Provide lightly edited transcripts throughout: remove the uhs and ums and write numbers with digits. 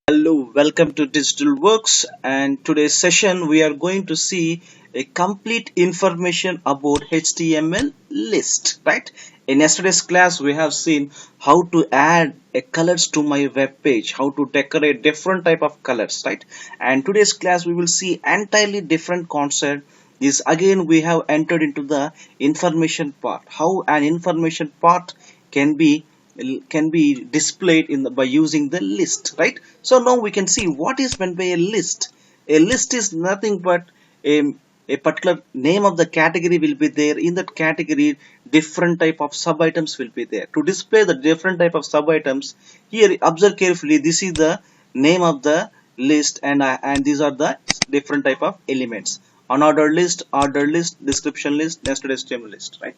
Hello, welcome to Digital Works, and today's session we are going to see a complete information about HTML list, right? In yesterday's class we have seen how to add a colors to my web page, how to decorate different type of colors, right? And today's class we will see entirely different concept. This again we have entered into the information part, how an information part can be displayed by using the list, right? So now we can see what is meant by a list. A list is nothing but a, a particular name of the category will be there. In that category different type of sub items will be there. To display the different type of sub items, here observe carefully, this is the name of the list, and these are the different type of elements: unordered list, ordered list, description list, nested HTML list, right?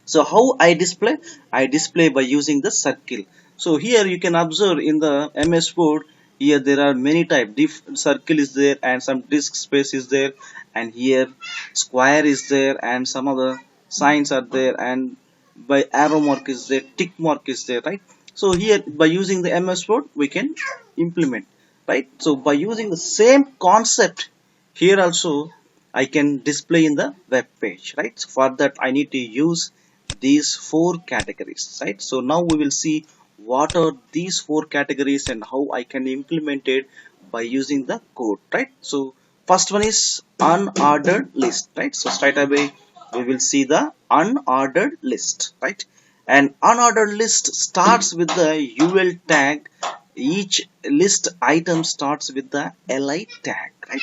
So how I display by using the circle. So here you can observe in the MS Word, here there are many type. Circle is there and some disk space is there, and here square is there and some other signs are there, and by arrow mark is there, tick mark is there, right? So here by using the MS Word we can implement, right? So by using the same concept here also I can display in the web page, right? So for that I need to use these four categories, right? So now we will see what are these four categories and how I can implement it by using the code, right? So first one is unordered list, right? So straight away we will see the unordered list, right? And unordered list starts with the UL tag. Each list item starts with the li tag, right?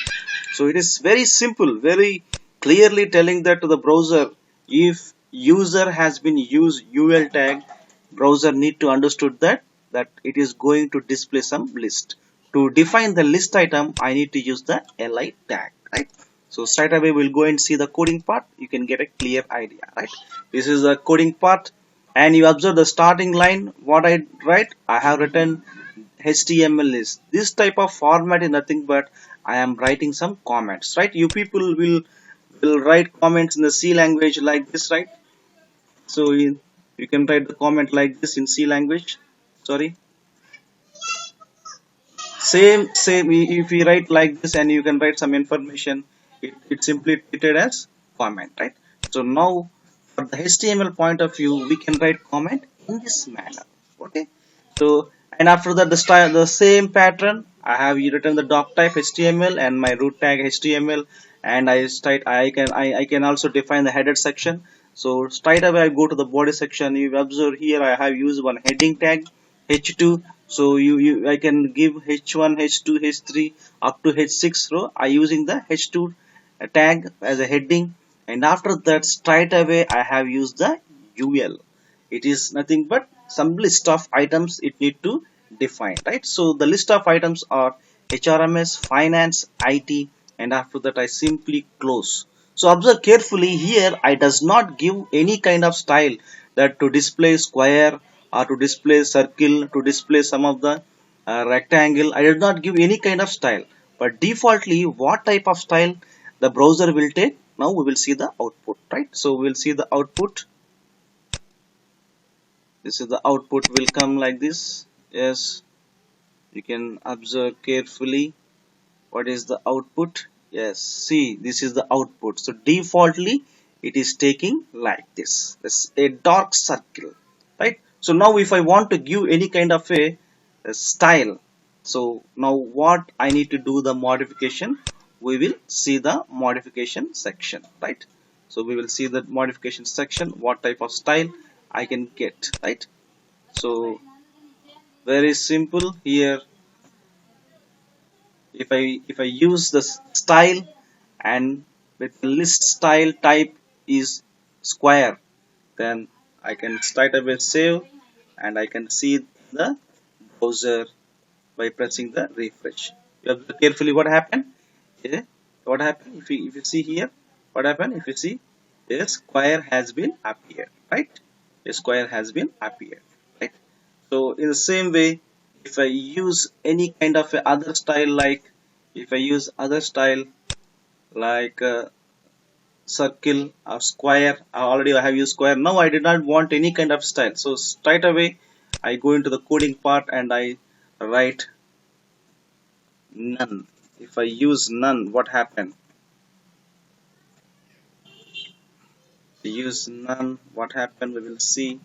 So it is very simple, very clearly telling that to the browser, if user has been used UL tag, browser need to understood that it is going to display some list. To define the list item I need to use the li tag, right? So straight away we'll go and see the coding part. You can get a clear idea, right? This is the coding part, and you observe the starting line. What I write, I have written HTML list. This type of format is nothing but I am writing some comments, right? You people will write comments in the C language like this, right? So you can write the comment like this in C language. Sorry, same. If you write like this and you can write some information, it's simply treated as comment, right? So now for the HTML point of view, we can write comment in this manner. Okay. So and after that the style, the same pattern. I have written the doc type HTML and my root tag HTML, and I can also define the header section. So straight away I go to the body section. You observe here I have used one heading tag H2. So I can give H1, H2, H3 up to H6 row. I using the H2 tag as a heading, and after that straight away I have used the UL. It is nothing but some list of items it need to define, right? So the list of items are HRMS, finance, IT, and after that I simply close. So observe carefully here, I does not give any kind of style, that to display square or to display circle, to display some of the rectangle. I did not give any kind of style, but defaultly what type of style the browser will take. Now we will see the output, right? So we will see the output. This is the output will come like this. Yes, you can observe carefully what is the output. Yes, see, this is the output. So defaultly it is taking like this. It's a dark circle, right? So now if I want to give any kind of a style, so now what I need to do the modification, we will see the modification section, right? So we will see the modification section, what type of style I can get, right? So very simple here. If I use the style, and with the list style type is square, then I can straight away save, and I can see the browser by pressing the refresh. You observe carefully what happened. Yeah, what happened if you see here, what happened if you see, a square has been appeared, right? A square has been appeared, right? So in the same way, if I use any kind of a other style, like if I use other style like circle or square, already I have used square. Now I did not want any kind of style, so straight away I go into the coding part and I write none. If I use none, what happened? Use none, what happened? We will see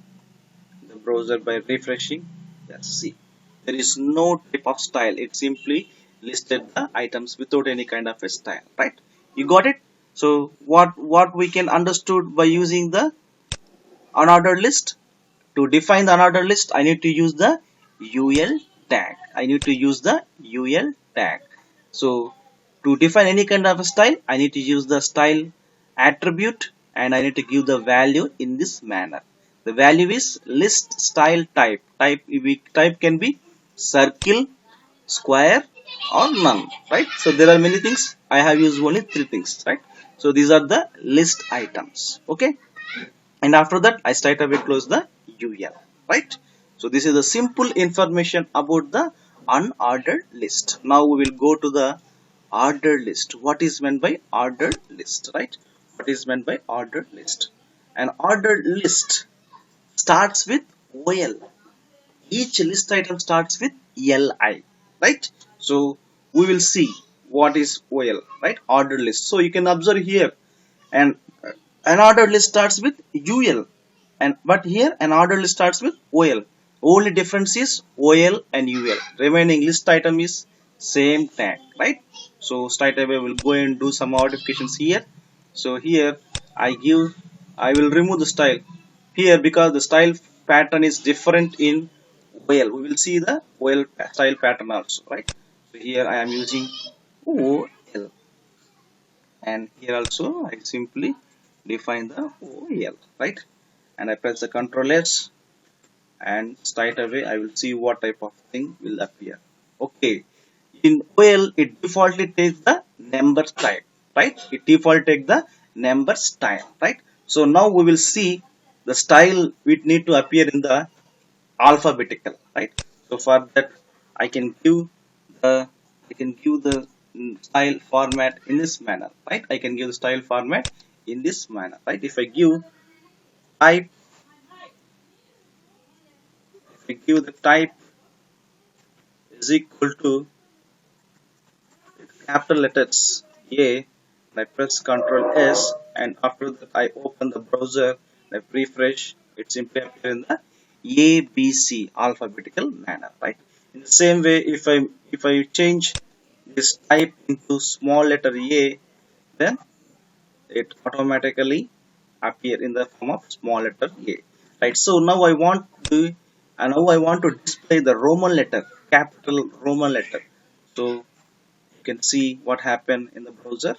the browser by refreshing. Yes, see, there is no type of style. It simply listed the items without any kind of a style, right? You got it? So what we can understood by using the unordered list? To define the unordered list, I need to use the UL tag. I need to use the UL tag. So to define any kind of a style, I need to use the style attribute and I need to give the value in this manner. The value is list style type. Type can be circle, square or none, right? So there are many things. I have used only three things, right? So these are the list items. Okay, and after that I straight away close the UL, right? So this is the simple information about the unordered list. Now we will go to the ordered list. What is meant by ordered list, right? What is meant by ordered list? An ordered list starts with OL. Each list item starts with LI, right? So we will see what is OL, right? Ordered list. So you can observe here, and an ordered list starts with UL, and but here an ordered list starts with OL. Only difference is OL and UL. Remaining list item is same tag, right? So straight away we'll go and do some modifications here. So here I will remove the style here because the style pattern is different in OL. We will see the OL style pattern also, right? So here I am using OL, and here also I simply define the OL, right? And I press the Ctrl S, and straight away I will see what type of thing will appear. Okay, in OL it defaultly takes the number type, right? It default take the number style, right? So now we will see the style which need to appear in the alphabetical, right? So for that I can give the style format in this manner, right? I can give the style format in this manner, right? If I give type, if I give the type is equal to capital letters A, and I press Ctrl S, and after that I open the browser, I refresh, it simply appears in the ABC alphabetical manner, right? In the same way, if I change this type into small letter A, then it automatically appear in the form of small letter A, right? So now I want to display the Roman letter, capital Roman letter. So you can see what happened in the browser.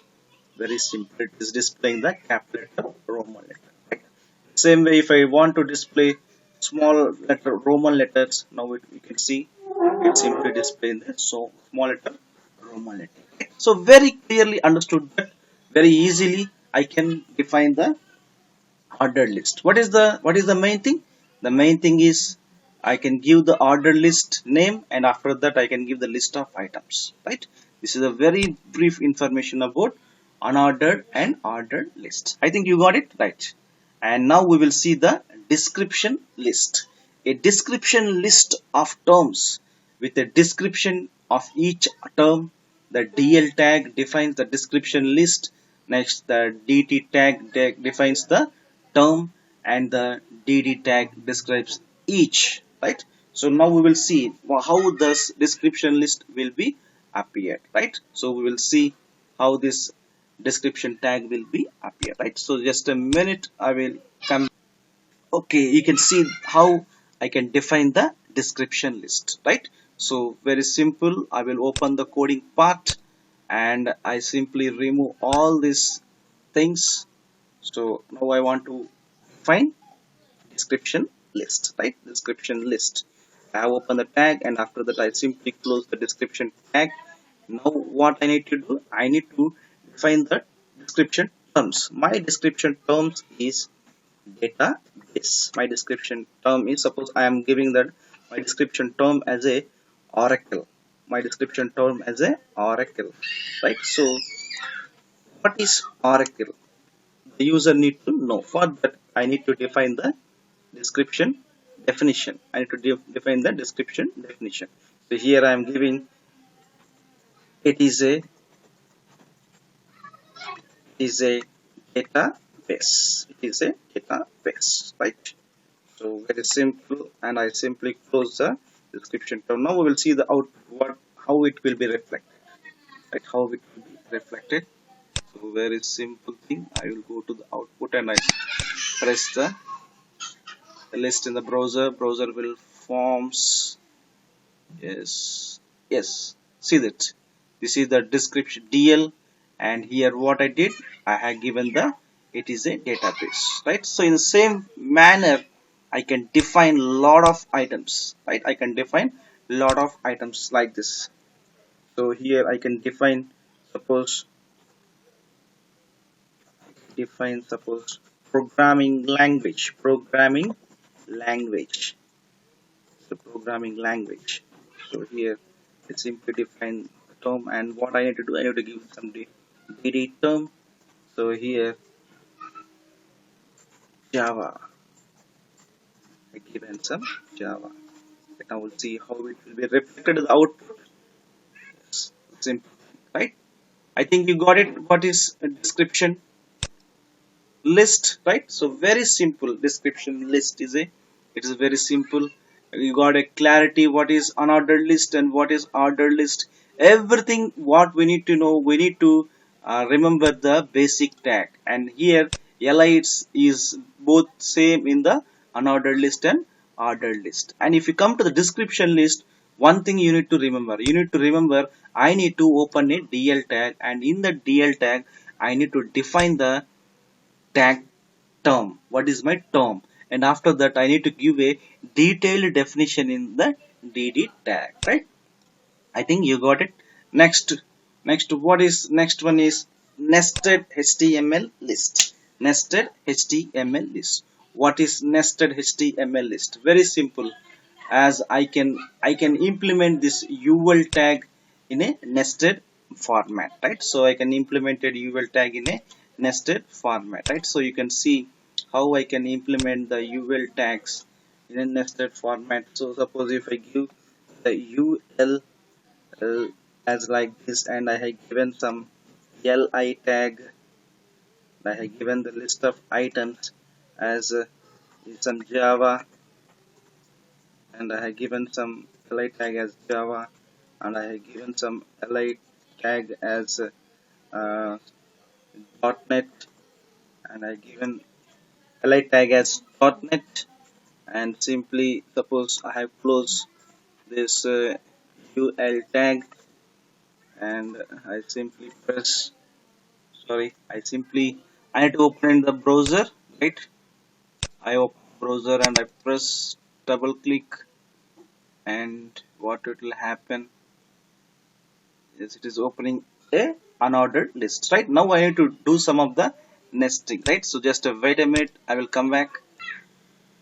Very simple, it is displaying the capital letter Roman letter, right? Same way, if I want to display small letter Roman letters, now you can see it simply displaying the small letter Roman letter, right? So very clearly understood that very easily I can define the ordered list. What is the main thing? The main thing is I can give the ordered list name, and after that I can give the list of items, right? This is a very brief information about unordered and ordered list. I think you got it right. And now we will see the description list. A description list of terms with a description of each term. The DL tag defines the description list. Next, the DT tag defines the term, and the DD tag describes each, right? So now we will see how this description list will be appeared, right? So we will see how this description tag will be appear, right? So just a minute, I will come. Okay, you can see how I can define the description list, right? So very simple, I will open the coding part and I simply remove all these things. So now I want to find description list, right? Description list. I have opened the tag, and after that I simply close the description tag. Now what I need to do? I need to define the description terms. My description terms is database. My description term is, suppose I am giving that my description term as a oracle. My description term as a oracle, right? So what is oracle? The user need to know. For that I need to define the description definition. I need to define the description definition. So here I am giving It is a database. It is a database, right? So very simple, and I simply close the description tab. Now we will see the out what how it will be reflected, right? How it will be reflected. So very simple thing. I will go to the output and I press the list in the browser. Browser will forms. Yes, yes. See that. This is the description DL, and here what I did, I have given the it is a database, right? So in the same manner, I can define lot of items, right? I can define lot of items like this. So here I can define, suppose suppose programming language, so programming language. So here it simply define the term, and what I need to do, I need to give some dd term. So here Java, I given some Java. Now we'll see how it will be reflected in the output. Yes, simple, right? I think you got it. What is a description list, right? So very simple description list is a, it is very simple. You got a clarity what is unordered list and what is ordered list. Everything what we need to know, we need to remember the basic tag, and here is both same in the unordered list and ordered list. And if you come to the description list, one thing you need to remember, I need to open a DL tag, and in the DL tag I need to define the tag term. What is my term? And after that I need to give a detailed definition in the dd tag, right? I think you got it. Next what is next one is nested html list. Nested html list. What is nested html list? Very simple. As I can implement this ul tag in a nested format, right? So I can implement a ul tag in a nested format, right? So you can see how I can implement the ul tags in a nested format. So suppose if I give the ul as like this, and I have given some li tag, I have given the list of items as some Java, and I have given some li tag as Java, and I have given some li tag as .NET, and I have given li tag as .NET, and simply suppose I have closed this ul tag, and I simply press, sorry, I need to open in the browser, right? I open browser and I press double click, and what it will happen is it is opening a unordered list, right? Now I need to do some of the nesting, right? So just wait a minute, I will come back.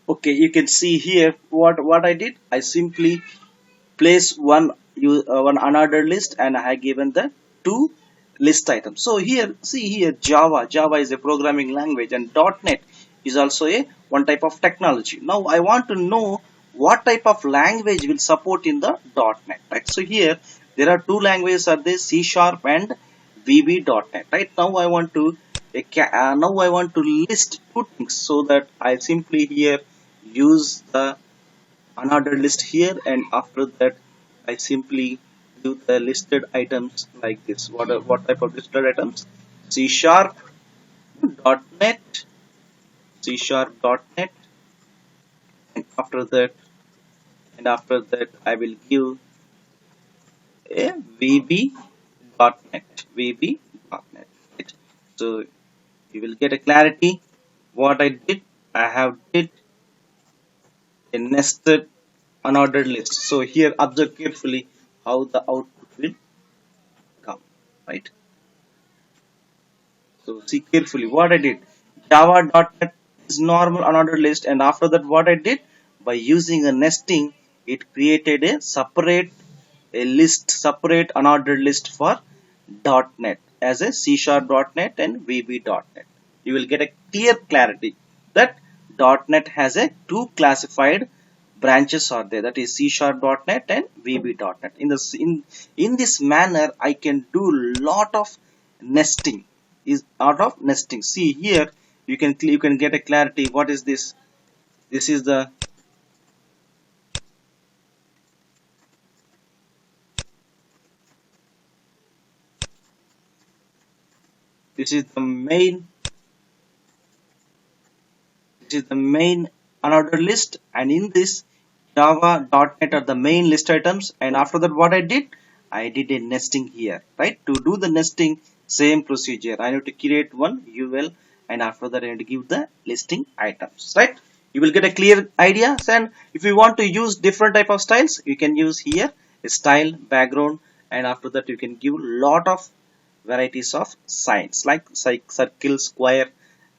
Okay, you can see here what I did. I simply place one unordered list, and I have given the two list items. So here, see here, Java is a programming language, and .NET is also a one type of technology. Now I want to know what type of language will support in the .NET, right? So here there are two languages are there, C# and VB.NET, right? Now I want to list two things, so that I simply here use the unordered list here, and after that I simply do the listed items like this. What type of listed items? C sharp .NET, C sharp .NET, and after that I will give a VB.NET. Right? So you will get a clarity. What I did, I have did a nested unordered list. So here observe carefully how the output will come, right? So see carefully what I did. Java.NET is normal unordered list, and after that what I did, by using a nesting, it created separate unordered list for .NET as a C# .NET and VB.NET. You will get a clear clarity that .NET has a two classified branches are there, that is C#.net and VB.net. In this manner I can do lot of nesting, is out of nesting. See here, you can get a clarity. What is this? This is the this is the main this is the main unordered list, and in this Java.net are the main list items. And after that, what I did a nesting here, right? To do the nesting, same procedure. I need to create one UL, and after that I need to give the listing items, right? You will get a clear idea. And if you want to use different type of styles, you can use here a style background, and after that you can give lot of varieties of signs like circle, square,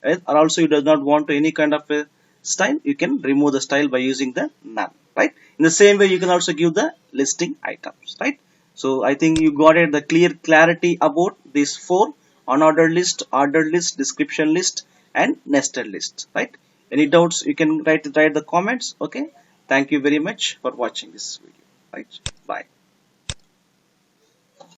right? Or also you do not want any kind of a style, you can remove the style by using the none, right? In the same way you can also give the listing items, right? So I think you got it, the clear clarity about these four: unordered list, ordered list, description list, and nested list, right? Any doubts, you can write the comments. Okay, thank you very much for watching this video, right? Bye.